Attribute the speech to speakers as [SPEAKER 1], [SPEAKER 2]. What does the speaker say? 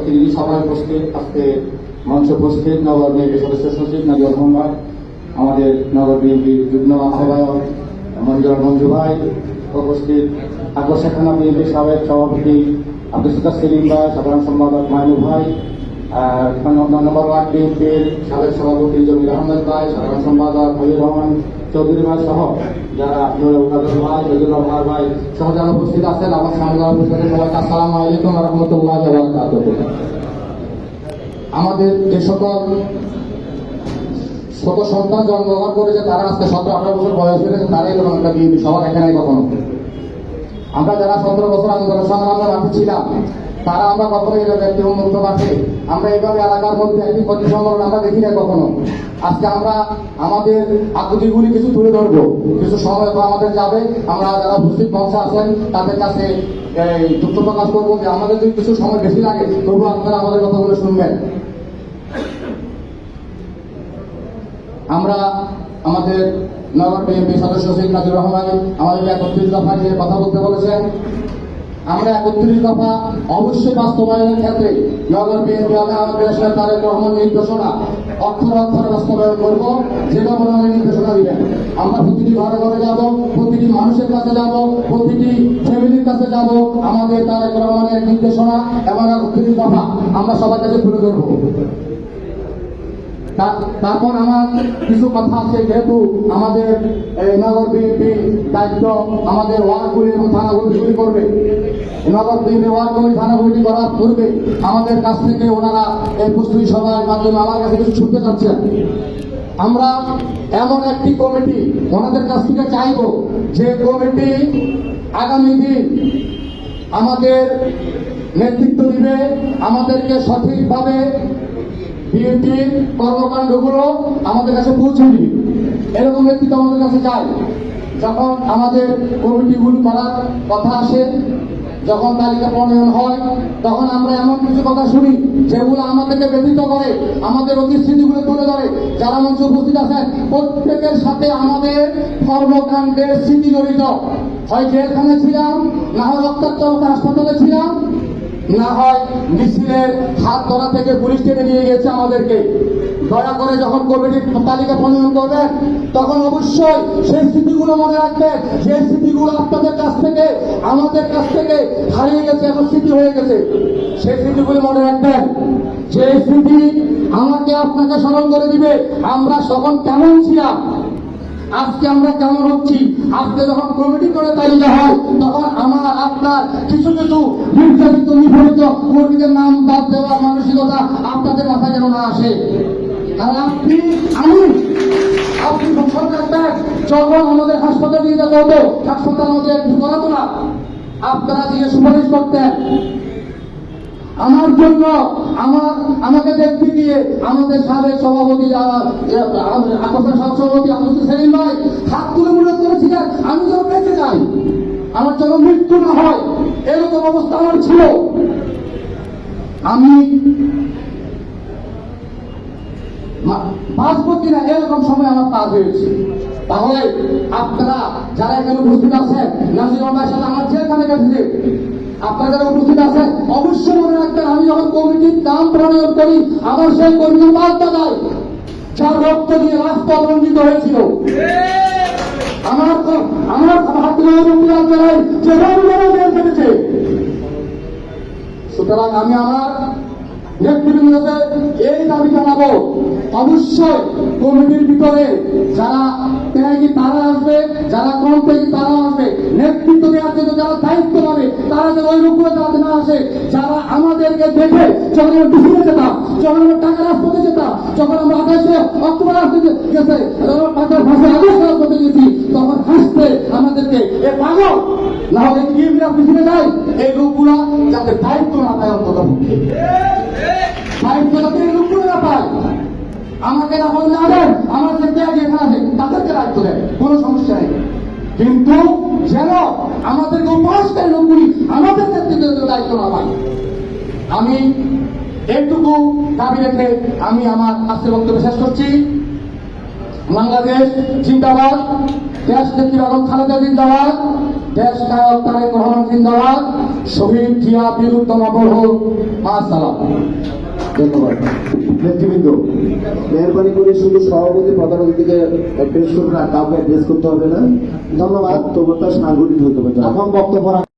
[SPEAKER 1] প্রতিনিধি সভায় উপস্থিত, আজকে মঞ্চে উপস্থিত নগর বিএনপি সদস্য সচিব নাজিবুর রহমান, আমাদের নগর বিএনপির যুগ্ম আহ্বায়ক মঞ্জু ভাই উপস্থিত, আকর্ষক থানা বিএনপির সাবেক সভাপতি আব্দুল সত্তার সেলিম ভাই, সাধারণ সম্পাদক মাইনুল ভাই, নম্বর ওয়ার্ড বিএনপির সাবেক সভাপতি জমির আহমেদ ভাই, সাধারণ সম্পাদক ফজলুর রহমান চৌধুরী ভাই সহ যারা ভাই জজিউর ভাই সহ যারা উপস্থিত আছেন, আমার সামনে উপস্থিত সবাইকে আসসালামু আলাইকুম ওয়া রাহমাতুল্লাহি ওয়া বারাকাতুহু। আমাদের যে সকল ছোট সন্তান জন্মগ্রহণ করেছে তারা আজকে 17-18 বছর বয়স হয়েছে, তারাই কোনো একটা বিএনপি সভা দেখে নাই কখনো। আমরা যারা 17 বছর আন্দোলন সংগ্রামে মাঠে ছিলাম তারা আমরা কখনো এটা ব্যক্তি উন্মুক্ত মাঠে আমরা এইভাবে এলাকার মধ্যে একটি প্রতি সম্মেলন আমরা দেখি না কখনো। আজকে আমরা আমাদের আকুতিগুলি কিছু তুলে ধরবো, কিছু সময় তো আমাদের যাবে, আমরা যারা উপস্থিত মঞ্চে আছেন তাদের কাছে দুঃখ প্রকাশ করবো যে আমাদের যদি কিছু সময় বেশি লাগে তবু আপনারা আমাদের কথাগুলো শুনবেন। আমরা আমাদের নগর বিএনপি সদস্য সচিব নাজিবুর রহমান আমাদেরকে 31 দফা নিয়ে কথা বলতে বলেছেন। আমরা 31 দফা অবশ্যই বাস্তবায়নের ক্ষেত্রে নগর বিএনপি তারেক রহমান নির্দেশনা অক্ষরে বাস্তবায়ন করবো, যেটা মনে হয় নির্দেশনা দিবেন। আমরা প্রতিটি ঘরে ঘরে যাব, প্রতিটি মানুষের কাছে যাব, প্রতিটি ফ্যামিলির কাছে যাব, আমাদের তারেক রহমানের নির্দেশনা এবং 31 দফা আমরা সবার কাছে তুলে ধরবো। তারপর আমার কিছু কথা আছে, যেহেতু আমাদের নগর বিএনপি দায়িত্ব আমাদের ওয়ার্ডগুলি এবং থানাগুলি শুরু করবে, নগর বিএনপি ওয়ার্ডগুলি থানাগুলি করার পূর্বে আমাদের কাছ থেকে ওনারা এই প্রস্তুতি সভার মাধ্যমে আমার কাছে কিছু শুনতে চাচ্ছেন। আমরা এমন একটি কমিটি ওনাদের কাছ থেকে চাইব যে কমিটি আগামী দিন আমাদের নেতৃত্ব দিবে, আমাদেরকে সঠিকভাবে বিএনপির কর্মকাণ্ডগুলো আমাদের কাছে পৌঁছে দিবে, এরকম নেতৃত্ব আমাদের কাছে চাই। যখন আমাদের কমিটিগুলি করার কথা আসে, যখন তালিকা প্রণয়ন হয়, তখন আমরা এমন কিছু কথা শুনি যেগুলো আমাদেরকে ব্যথিত করে, আমাদের অতীত স্মৃতিগুলো তুলে ধরে। যারা মঞ্চে উপস্থিত আছেন প্রত্যেকের সাথে আমাদের কর্মকাণ্ডের স্মৃতি জড়িত, হয় জেলখানে ছিলাম, না হয় রক্তাক্ত হাসপাতালে ছিলাম, না হয় মিছিলের হাত ধরা থেকে পুলিশ টেনে নিয়ে গেছে আমাদেরকে। দয়া করে যখন কমিটির তালিকা প্রণয়ন করবেন তখন অবশ্যই সেই স্মৃতিগুলো মনে রাখবেন, যে স্মৃতিগুলো আপনাদের কাছ থেকে আমাদের কাছ থেকে হারিয়ে গেছে, এখন স্মৃতি হয়ে গেছে। সেই স্মৃতিগুলো মনে রাখবেন, যে স্মৃতি আমাকে আপনাকে স্মরণ করে দিবে আমরা তখন কেমন ছিলাম, আজকে আমরা কেমন হচ্ছি। আজকে যখন কমিটি করে তালিকা হয় তখন আমার আপনার কিছু কিছু নির্যাতিত নিপীড়িত কর্মীদের নাম বাদ দেওয়ার মানসিকতা আপনাদের মাথায় যেন না আসে। আর আপনি সরকার যখন আমাদের হাসপাতালে নিয়ে যেতে হতো, হাসপাতাল আমাদের করাতো না, আপনারা দিয়ে সুপারিশ করতেন আমার জন্য। আমাকে দেখতে গিয়ে আমাদের সাবেক সভাপতি আকর্ষণ সভাপতি আব্দুল সেলিম ভাই হাত তুলে মনে করেছিলেন আমি যেন বেঁচে যাই, আমার যেন মৃত্যু না হয়, এরকম অবস্থা আমার ছিল। আমি বাঁচবো কিনা এরকম সময় আমার পার হয়েছে। তাহলে আপনারা যারা এখানে উপস্থিত আছেন, নাজির ভাইয়ের সাথে আমার যেখানে গেছে আপনারা যারা উপস্থিত আছেন অবশ্যই মনে রাখবেন, আমি যখন কমিটির নাম প্রণয়ন করি আমার সেই কর্মীর বার্তা দেয় যার রক্ত দিয়ে রাস্তা বঞ্চিত হয়েছিল। আমার সুতরাং আমি আমার নেতৃবৃন্দকে এই দাবি জানাবো, অবশ্যই কমিটির ভিতরে যারা ত্যাগী তারা আসবে, যারা কম ত্যাগী তারা আসবে, নেতৃত্ব দেওয়ার জন্য যারা দায়িত্ব পাবে তারা যেন ওই রূপে যাতে না আসে। যারা আমাদেরকে দেখে যখন আমরা ডিসিতে যেতাম, যখন আমরা টাকা রাজপথে যেতাম, যখন আমরা 28 অক্টোবর আসতে গেছে, টাকার ভাষা আগস্ট রাজপথে গেছি, তখন হাসতে আমাদেরকে এ পাগল না হলে কি ডিসিতে যায়, এই লোকগুলা যাতে দায়িত্ব না পায়, অন্তত দায়িত্ব যাতে এই লোকগুলো না পায়। আমাকে যখন না দেন আমার যে ত্যাগ এখানে আছে তাদেরকে দায়িত্ব দেন, কোনো সমস্যা নেই, কিন্তু যেন আমাদেরকে উপহাসকারী লোকগুলি আমাদের নেতৃত্বের দায়িত্ব না পায়। আমি এইটুকু দাবি রেখে আমি আমার আজকের বক্তব্য শেষ করছি। বাংলাদেশ জিন্দাবাদ, দেশ নেত্রী বেগম খালেদা জিন্দাবাদ। দেশ নায়ক তারেক রহমান জিন্দাবাদ, শহীদ জিয়া বীরুত্তম অমর হোক। আসসালাম।
[SPEAKER 2] ধন্যবাদ। নেতৃবৃন্দ, মেহরবানি করে শুধু সভাপতি প্রধান অতিথিকে অ্যাড্রেস করবেন, আর কাউকে অ্যাড্রেস করতে হবে না। ধন্যবাদ। বক্তব্যটা সাংগঠনিক হতে হবে। এখন বক্তব্য